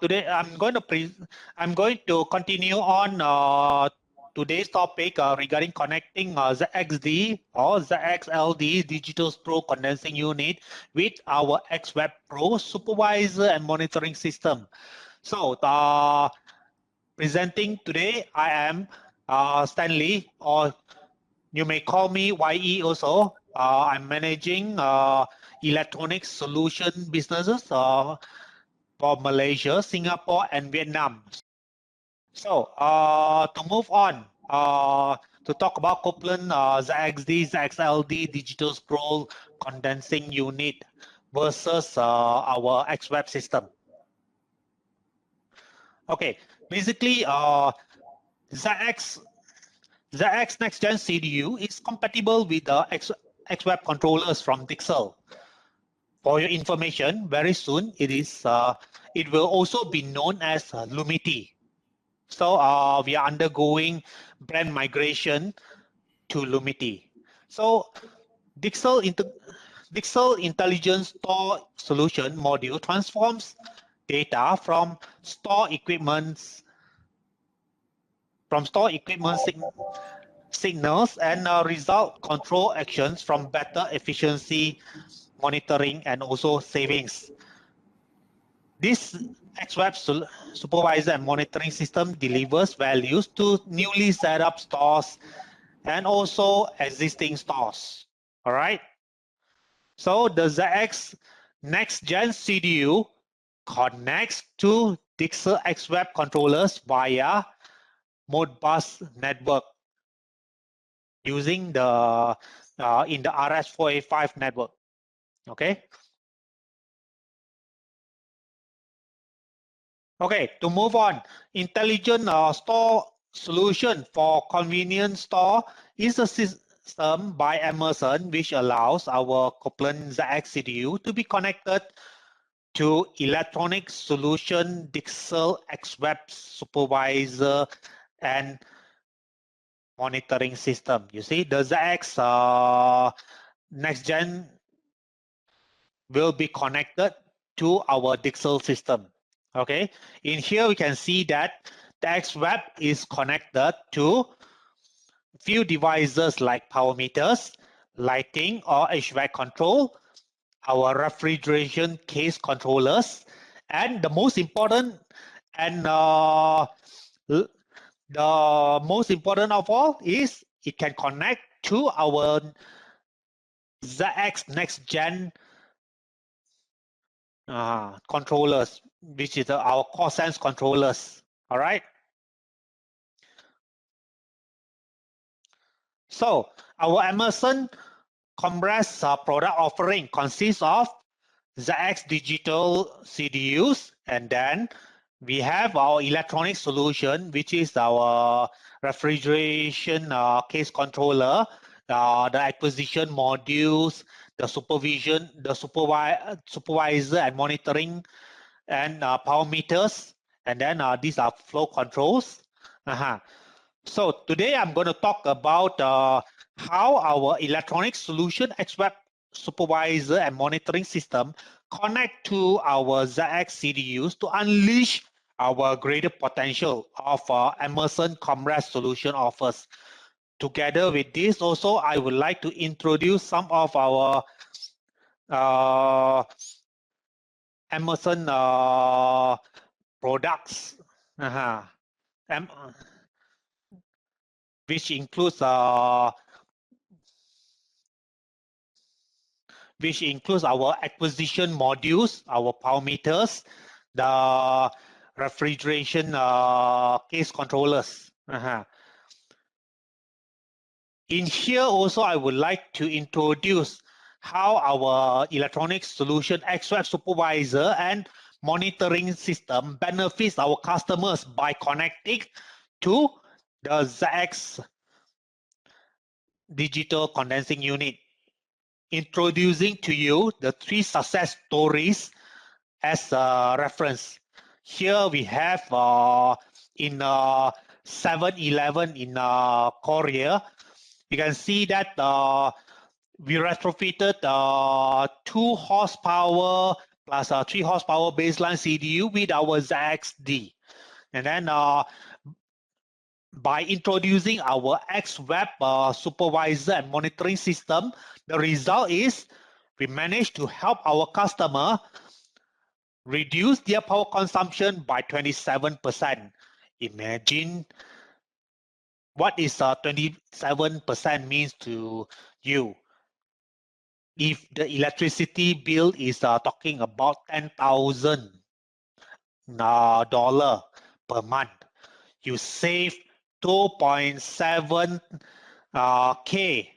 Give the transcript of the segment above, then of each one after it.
today I'm going to continue on today's topic regarding connecting ZXD or ZXLD Digital Scroll Condensing Unit with our XWEB Pro Supervisor and Monitoring System. So presenting today, I am Stanley, or you may call me YE also. I'm managing electronic solution businesses for Malaysia, Singapore, and Vietnam. So to move on to talk about Copeland ZXD, ZXLD Digital Scroll Condensing Unit versus our XWEB system. Okay, basically ZX Next Gen CDU is compatible with the XWEB controllers from Dixel. For your information, very soon it will also be known as Lumity. So we are undergoing brand migration to Lumity. So Dixel Intelligence Store Solution module transforms data from store equipment signals and result control actions from better efficiency monitoring and also savings. This XWEB Supervisor and Monitoring System delivers values to newly set up stores and also existing stores. All right. So the ZX Next Gen CDU connects to Dixel XWEB controllers via Modbus network using the in the RS485 network. Okay. Okay, to move on, intelligent store solution for convenience store is a system by Emerson which allows our Copeland ZX CDU to be connected to electronic solution Dixel XWEB Supervisor and monitoring system. You see, the ZX Next Gen will be connected to our Dixel system. Okay, in here we can see that the XWEB is connected to few devices like power meters, lighting or HVAC control, our refrigeration case controllers, and the most important of all is it can connect to our ZX Next Gen controllers, which is our core sense controllers. All right. So our Emerson compressed product offering consists of ZX digital CDUs, and then we have our electronic solution, which is our refrigeration case controller, the acquisition modules, the supervisor and monitoring, and power meters, and then these are flow controls. So today I'm going to talk about how our electronic solution XWEB supervisor and monitoring system connect to our ZX CDUs to unleash our greater potential of Emerson compressed solution offers. Together with this, also I would like to introduce some of our Emerson products, which includes our acquisition modules, our power meters, the refrigeration case controllers. In here also, I would like to introduce how our electronic solution XWEB supervisor and monitoring system benefits our customers by connecting to the ZX digital condensing unit. Introducing to you the 3 success stories as a reference. Here we have in 7-Eleven in Korea. You can see that we retrofitted 2 horsepower plus a 3 horsepower baseline CDU with our ZXLD. And then by introducing our XWEB supervisor and monitoring system, the result is we managed to help our customer reduce their power consumption by 27%. Imagine what is 27% means to you. If the electricity bill is talking about $10,000 per month, you save 2.7 K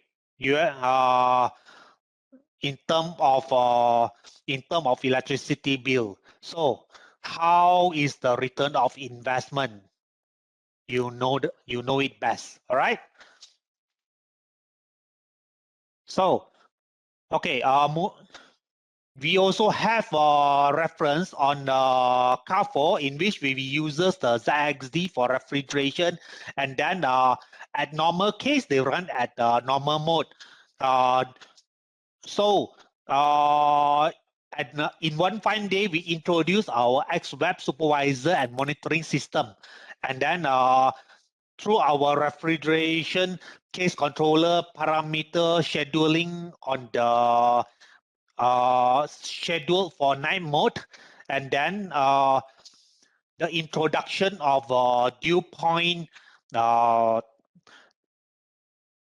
in term of electricity bill. So how is the return of investment? You know it best. All right. So okay, we also have a reference on car 4 in which we uses the ZXLD for refrigeration, and then at normal case they run at normal mode. In one fine day, we introduce our XWEB supervisor and monitoring system, and then through our refrigeration case controller parameter scheduling on the schedule for night mode, and then the introduction of dew point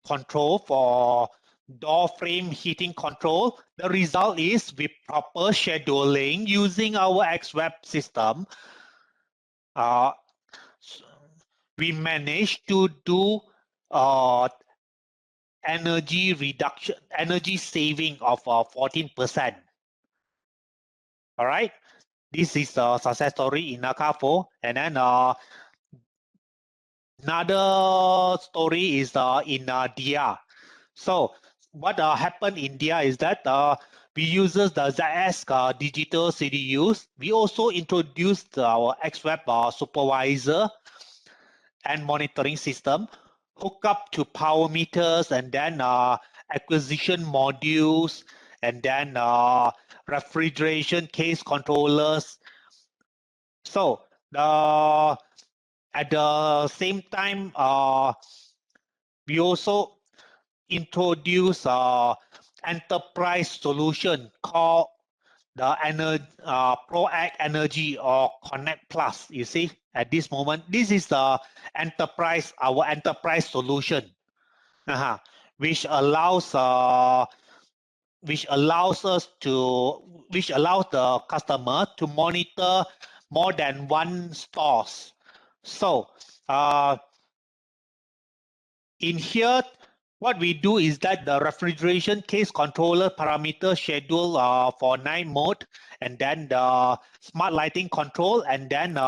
control for door frame heating control. The result is with proper scheduling using our XWEB system, we managed to do energy reduction, energy saving of 14%. All right, this is a success story in car 4, and then another story is in DR. So what happened in DR is that we uses the ZX digital CDUs. We also introduced our XWEB supervisor and monitoring system, hook up to power meters, and then acquisition modules, and then refrigeration case controllers. So at the same time, we also introduce enterprise solution called the ProAct Energy or Connect Plus. You see, at this moment, this is the enterprise, our enterprise solution, which allows the customer to monitor more than one stores. So in here, what we do is that the refrigeration case controller parameter schedule for night mode, and then the smart lighting control, and then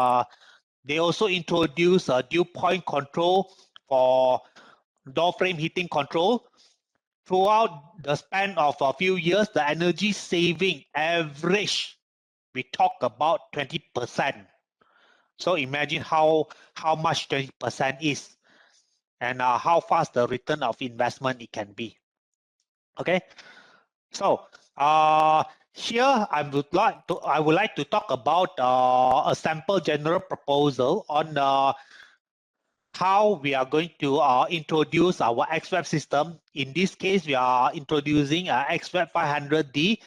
they also introduce a dew point control for door frame heating control. Throughout the span of a few years, the energy saving average, we talk about 20%. So imagine how much 20% is, and how fast the return of investment it can be. Okay, so here I would like to talk about a sample general proposal on how we are going to introduce our XWEB system. In this case, we are introducing XWEB 500D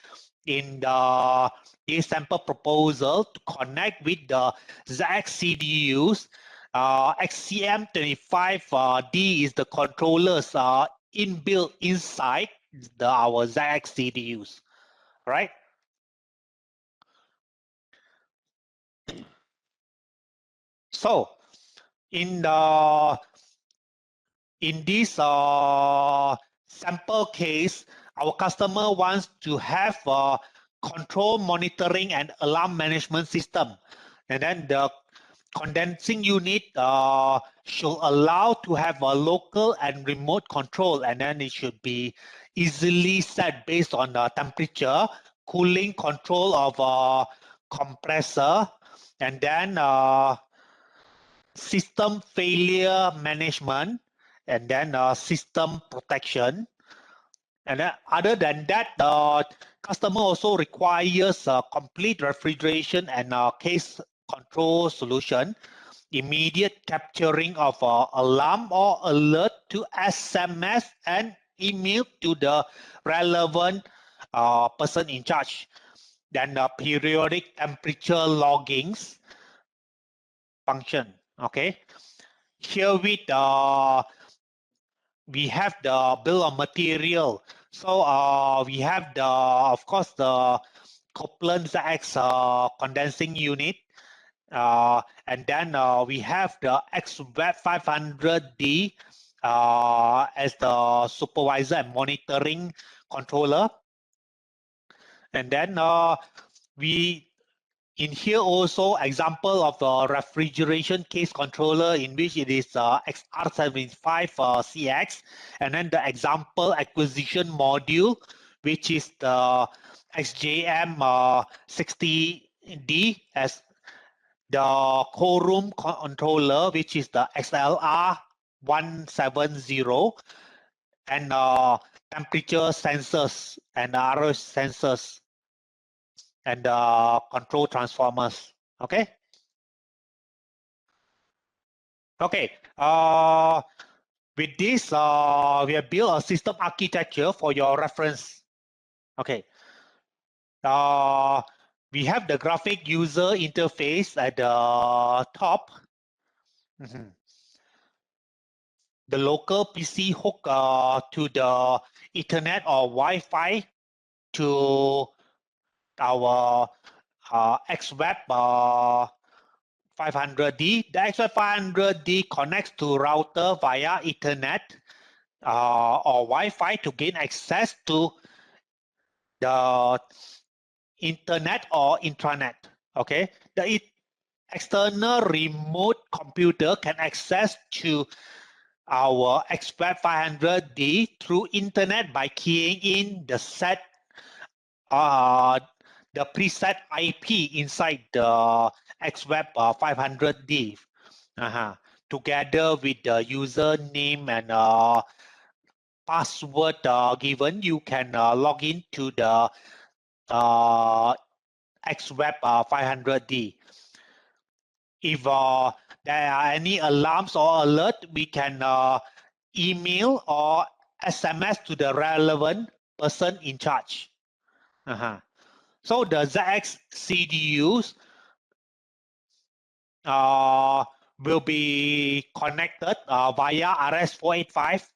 in the sample proposal to connect with the ZXCDUs. XCM25D is the controllers inbuilt inside our ZXCDUs, right? So in this sample case, our customer wants to have a control monitoring and alarm management system, and then the condensing unit should allow to have a local and remote control, and then it should be easily set based on the temperature, cooling control of compressor, and then system failure management, and then system protection. And other than that, the customer also requires a complete refrigeration and case control solution, immediate capturing of alarm or alert to SMS and email to the relevant person in charge. Then periodic temperature loggings function. Okay, here with we have the bill of material. So we have the, of course, the Copeland ZX condensing unit, and then we have the XWEB 500D as the supervisor and monitoring controller, and then we in here also example of the refrigeration case controller in which it is XR75CX, and then the example acquisition module which is the XJM60D as the co-room controller which is the XLR170, and temperature sensors and other sensors and control transformers. Okay. Okay. With this, we have built a system architecture for your reference. Okay. We have the graphic user interface at the top. The local PC hook to the Ethernet or Wi-Fi to our XWEB 500D. The XWEB 500D connects to router via Ethernet or Wi-Fi to gain access to the internet or intranet. Okay, the external remote computer can access to our XWEB 500D through internet by keying in the preset IP inside the XWEB 500D together with the username and password given. You can log in to the XWEB 500D. If there are any alarms or alert, we can email or SMS to the relevant person in charge. So the ZX CDUs will be connected via RS485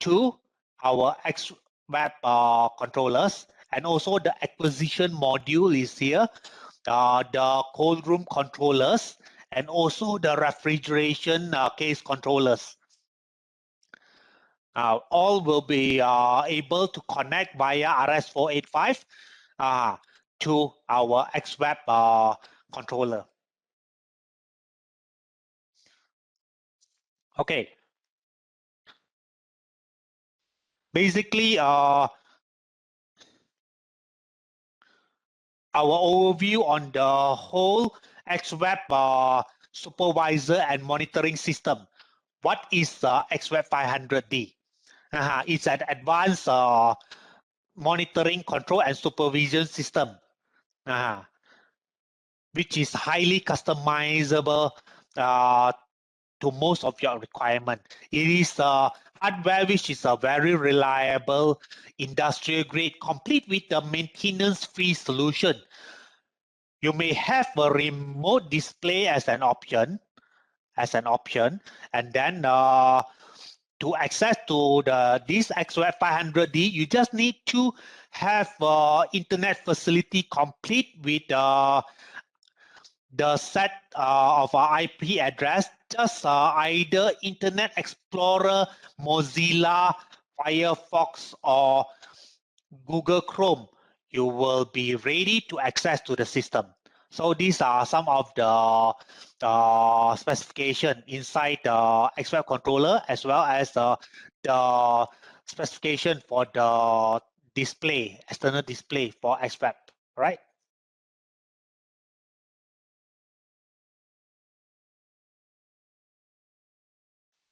to our XWEB controllers, and also the acquisition module is here, the cold room controllers, and also the refrigeration case controllers. All will be able to connect via RS485 to our XWEB controller. Okay. Basically, our overview on the whole XWEB supervisor and monitoring system. What is XWEB 500D? It's an advanced monitoring, control, and supervision system, which is highly customizable to most of your requirement. It is hardware which is a very reliable, industrial grade, complete with a maintenance-free solution. You may have a remote display as an option, and then to access to this XWEB 500D, you just need to have internet facility complete with the set of IP address, just either Internet Explorer, Mozilla, Firefox, or Google Chrome. You will be ready to access to the system. So these are some of the specification inside the XWEB controller, as well as the specification for the display, external display for XWEB, right?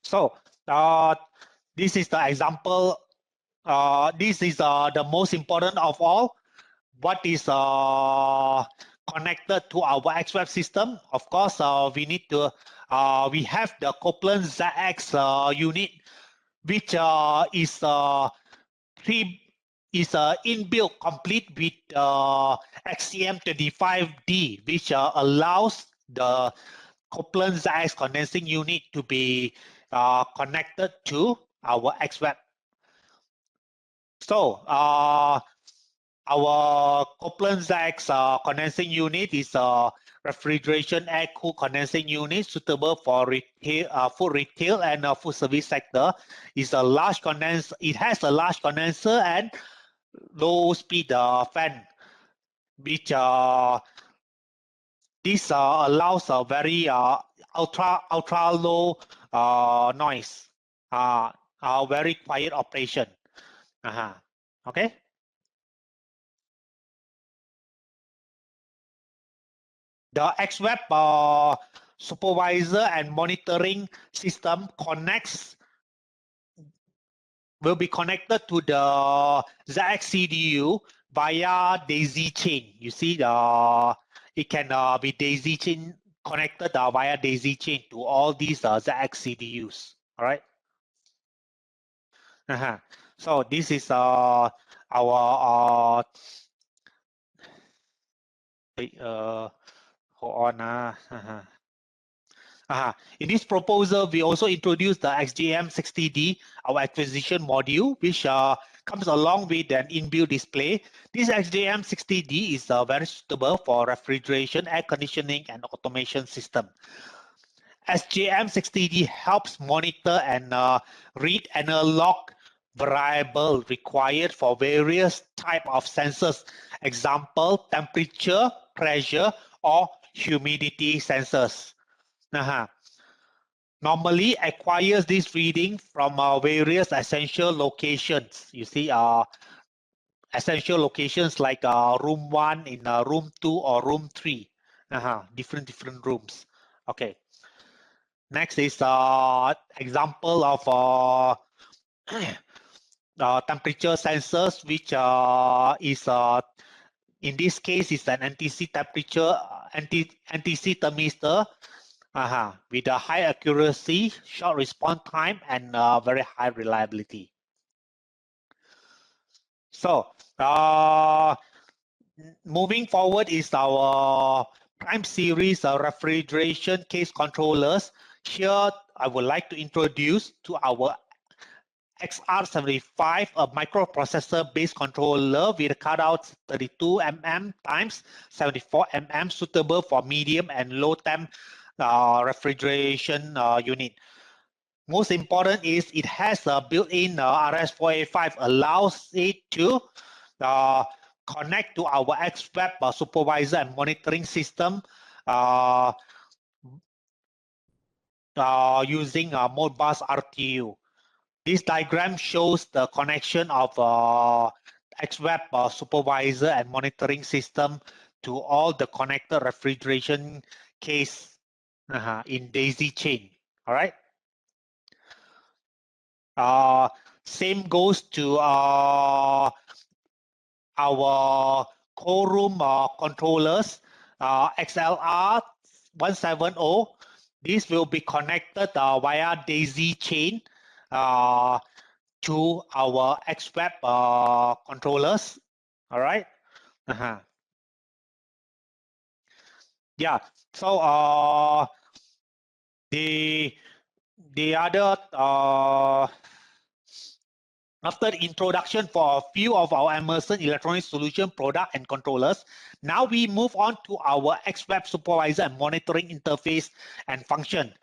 So this is the example this is the most important of all. What is connected to our XWEB system? Of course, we need to we have the Copeland ZX unit, which is inbuilt complete with XCM25D, which allows the Copeland ZX condensing unit to be connected to our XWEB. So our Copeland ZX condensing unit is a refrigeration air-cooled condensing unit suitable for retail, food retail and food service sector. It's a large condenser. It has a large condenser and low-speed fan, which this allows a very ultra low noise, very quiet operation. Okay. The XWEB supervisor and monitoring system will be connected to the ZXCDU via daisy chain. You see, it can be daisy chain connected via daisy chain to all these ZXCDUs. All right. So this is our hold on. In this proposal, we also introduced the XGM60D, our acquisition module, which comes along with an inbuilt display. This XGM60D is very suitable for refrigeration, air conditioning, and automation system. XGM60D helps monitor and read analog variable required for various type of sensors, example, temperature, pressure, or humidity sensors. Normally acquires this reading from various essential locations. You see essential locations like room 1 in room 2 or room 3, different rooms. Okay. Next is example of temperature sensors, which is in this case is an NTC temperature NTC thermistor with a high accuracy, short response time, and very high reliability. So moving forward is our Prime Series refrigeration case controllers. Here, I would like to introduce to our XR75, a microprocessor-based controller with a cutout 32 mm times 74 mm, suitable for medium and low temp refrigeration unit. Most important is it has a built-in RS485, allows it to connect to our XWEB supervisor and monitoring system using Modbus RTU. This diagram shows the connection of XWEB supervisor and monitoring system to all the connected refrigeration case in daisy chain. All right. Same goes to our cold room controllers, XLR 170. This will be connected via daisy chain to our XWEB controllers. All right. Yeah. So the other after the introduction for a few of our Emerson electronic solution product and controllers, now we move on to our XWEB supervisor and monitoring interface and function.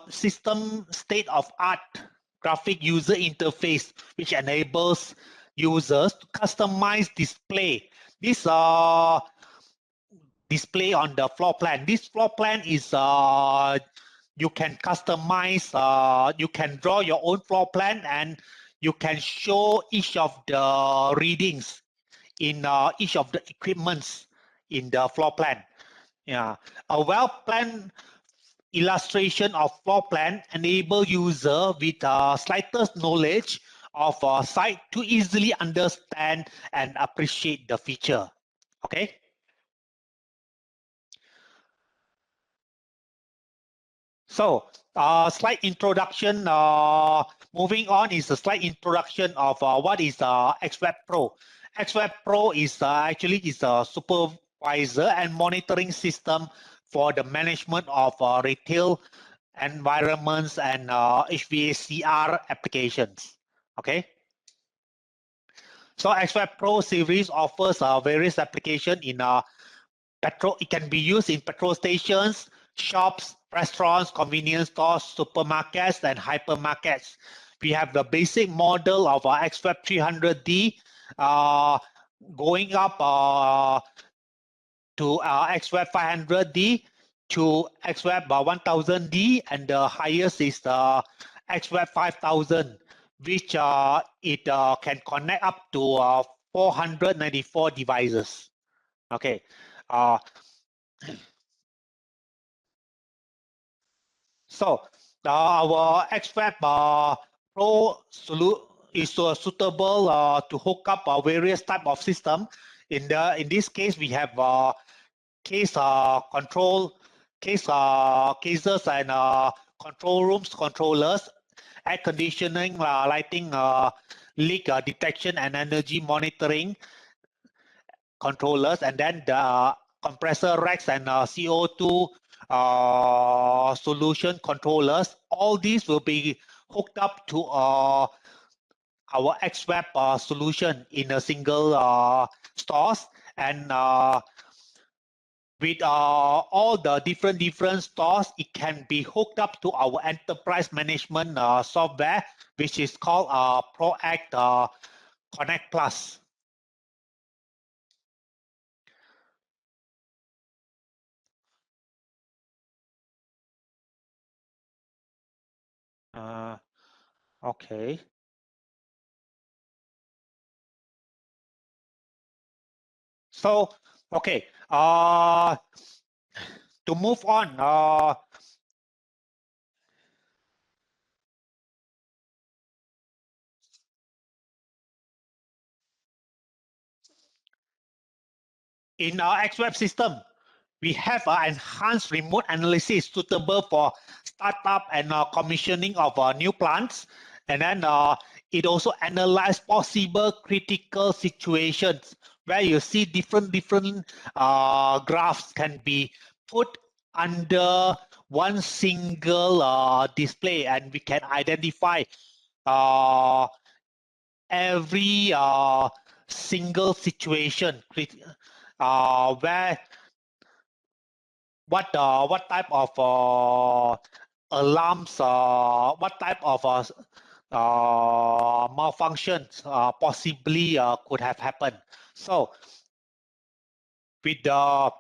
System state-of-art graphic user interface, which enables users to customize display. This display on the floor plan. This floor plan is you can customize, you can draw your own floor plan, and you can show each of the readings in each of the equipments in the floor plan. Yeah, a well-planned illustration of floor plan enable user with slightest knowledge of a site to easily understand and appreciate the feature. Okay. So, slight introduction. Moving on is a slight introduction of what is XWEB Pro. XWEB Pro is actually a supervisor and monitoring system for the management of retail environments and HVACR applications. Okay. So XWEB Pro series offers various applications in petrol. It can be used in petrol stations, shops, restaurants, convenience stores, supermarkets, and hypermarkets. We have the basic model of XWEB 300D going up to XWEB 500D to XWEB 1000D, and the highest is the XWEB 5000, which it can connect up to 494 devices. Okay. So our XWEB Pro is suitable to hook up various type of system. In this case, we have case cases and control rooms controllers, air conditioning, lighting, leak detection and energy monitoring controllers, and then the compressor racks and CO2 solution controllers. All these will be hooked up to our XWEB solution in a single stores, and with all the different stores, it can be hooked up to our enterprise management software, which is called ProAct Connect Plus. Okay. So, okay, to move on, in our XWEB system, we have an enhanced remote analysis suitable for startup and commissioning of new plants. And then it also analyzes possible critical situations where you see different graphs can be put under one single display, and we can identify every single situation where what type of alarms, what type of malfunctions possibly could have happened. So with the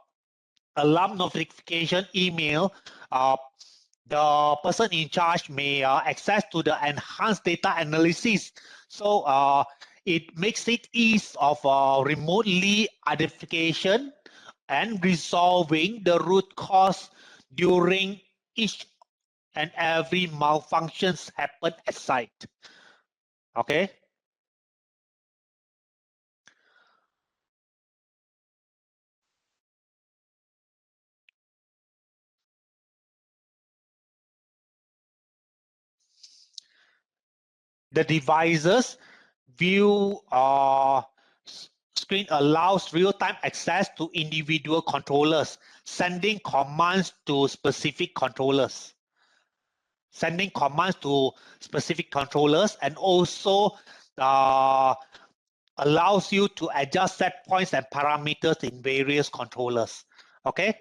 alarm notification email, the person in charge may access to the enhanced data analysis. So it makes it ease of remotely identification and resolving the root cause during each and every malfunctions happen at site. Okay. The devices view screen allows real-time access to individual controllers, sending commands to specific controllers. And also allows you to adjust set points and parameters in various controllers. Okay.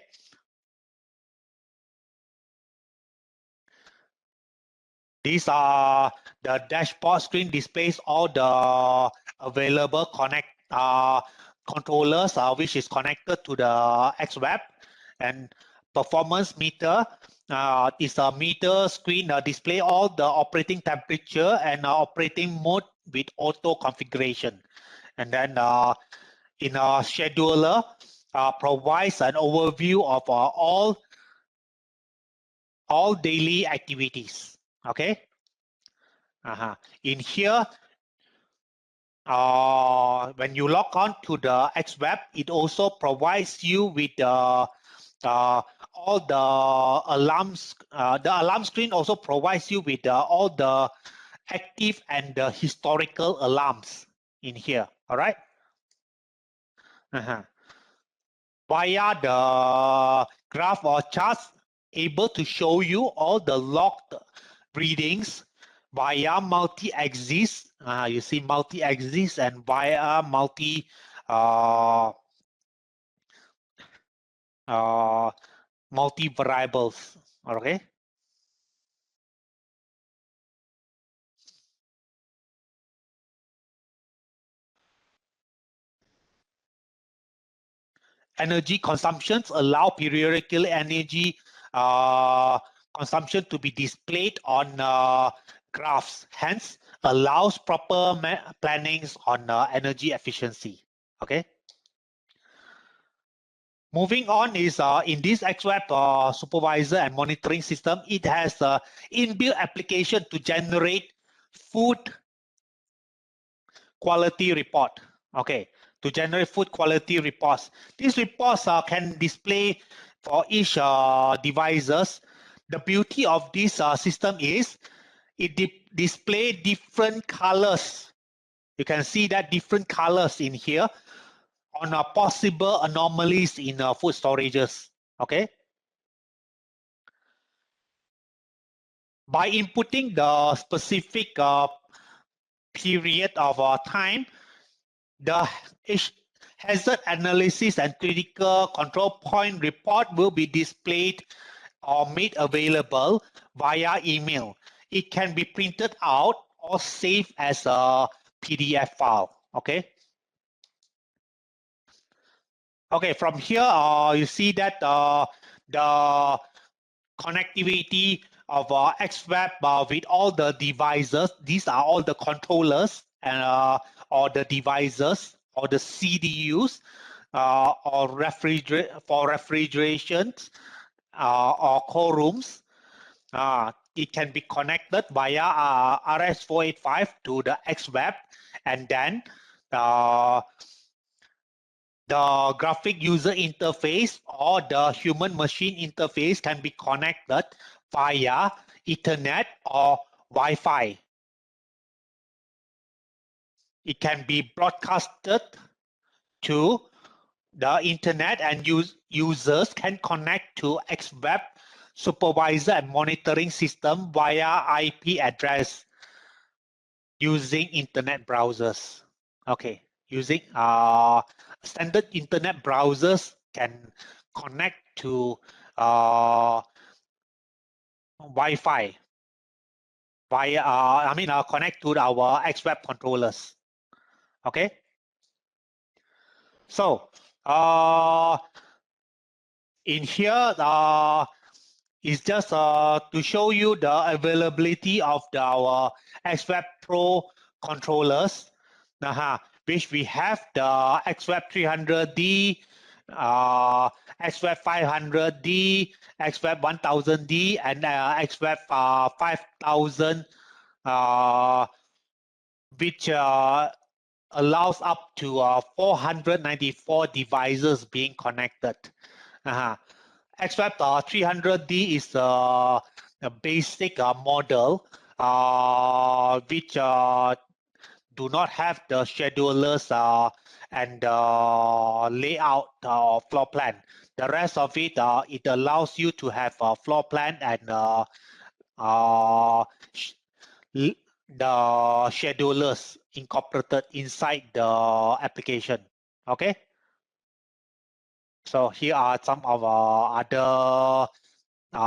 These are the dashboard screen displays all the available controllers which is connected to the XWEB, and performance meter is a meter screen display all the operating temperature and operating mode with auto configuration. And then in a scheduler provides an overview of all daily activities. Okay. In here when you log on to the XWEB, it also provides you with all the alarms. The alarm screen also provides you with all the active and the historical alarms in here. All right. Via the graph or charts, able to show you all the logged readings via multi-axis. You see multi-axis and via multi variables. Okay. Energy consumptions allow periodical energy consumption to be displayed on graphs, hence allows proper plannings on energy efficiency. Okay. Moving on is in this XWEB supervisor and monitoring system, it has inbuilt application to generate food quality report. Okay, to generate food quality reports. These reports can display for each devices. The beauty of this system is it display different colors. You can see that different colors in here on possible anomalies in food storages. Okay. By inputting the specific period of time, the hazard analysis and critical control point report will be displayed or made available via email. It can be printed out or saved as a PDF file. Okay. Okay, from here you see that the connectivity of XWEB with all the devices. These are all the controllers and or the devices or the CDUs or refrigeration or cold rooms. It can be connected via RS485 to the XWEB, and then the graphic user interface or the human machine interface can be connected via Ethernet or Wi-Fi. It can be broadcasted to the internet, and users can connect to XWEB supervisor and monitoring system via IP address using internet browsers. Okay, using standard internet browsers can connect to Wi-Fi via connect to our XWEB controllers. Okay. So in here is just to show you the availability of our XWEB Pro controllers, which we have the XWEB 300D, XWEB 500D, XWEB 1000D, and XWEB 5000, which allows up to 494 devices being connected. XWEB 300D is a basic model which do not have the schedulers and layout floor plan. The rest of it, it allows you to have a floor plan and the schedulers incorporated inside the application. Okay. So here are some of our other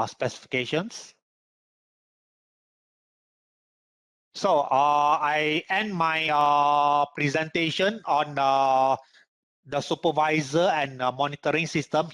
specifications. So I end my presentation on the supervisor and monitoring system.